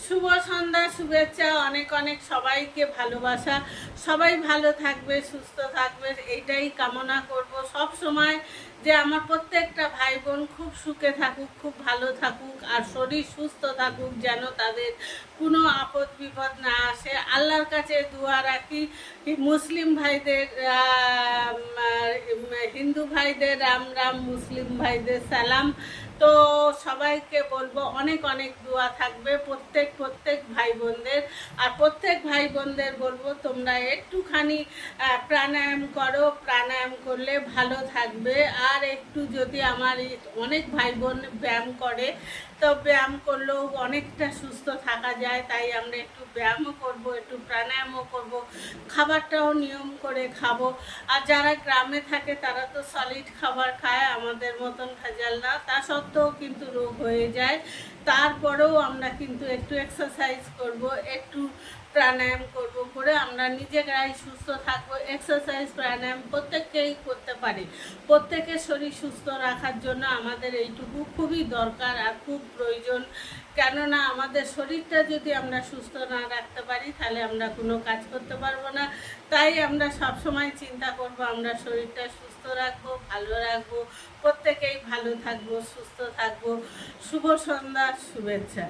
শুভ সন্ধ্যা, শুভেচ্ছা, অনেক অনেক সবাইকে ভালোবাসা। সবাই ভালো থাকবে, সুস্থ থাকবে, এইটাই কামনা করব সব সময়। যে আমার প্রত্যেকটা ভাই বোন খুব সুখে থাকুক, খুব ভালো থাকুক, আর শরীর সুস্থ থাকুক, যেন তাদের কোনো আপদ বিপদ না আসে। আল্লাহর কাছে দোয়া রাখি। মুসলিম ভাইদের হিন্দু ভাইদের রাম রাম, মুসলিম ভাইদের সালাম। তো সবাইকে বলবো অনেক অনেক দোয়া থাকবে প্রত্যেক ভাই বোনদের। আর প্রত্যেক ভাই বোনদের বলবো তোমরা একটুখানি প্রাণায়াম করো, প্রাণায়াম করলে ভালো থাকবে। আর একটু যদি আমার অনেক ভাই বোন ব্যায়াম করে, তো ব্যায়াম করলেও অনেকটা সুস্থ থাকা যায়। তাই আমরা একটু ব্যায়ামও করব, একটু প্রাণায়ামও করব, খাবারটাও নিয়ম করে খাবো। আর যারা গ্রামে থাকে তারা তো সলিড খাবার খায়, আমাদের মতন ভেজাল না। তা সত্ত্বেও কিন্তু রোগ হয়ে যায়। তারপরেও আমরা কিন্তু একটু এক্সারসাইজ করব, একটু প্রাণায়াম করব, করে আমরা নিজেরাই সুস্থ থাকবো। এক্সারসাইজ প্রাণায়াম প্রত্যেককেই করতে পারি। প্রত্যেকের শরীর সুস্থ রাখার জন্য আমাদের এইটুকু খুবই দরকার আর খুব প্রয়োজন। কেননা আমাদের শরীরটা যদি আমরা সুস্থ না রাখতে পারি, তাহলে আমরা কোনো কাজ করতে পারবো না। তাই আমরা সব সময় চিন্তা করব আমরা শরীরটা সুস্থ রাখবো, ভালো রাখবো, প্রত্যেকেই ভালো থাকবো, সুস্থ থাকবো। শুভ সন্ধ্যা, শুভেচ্ছা।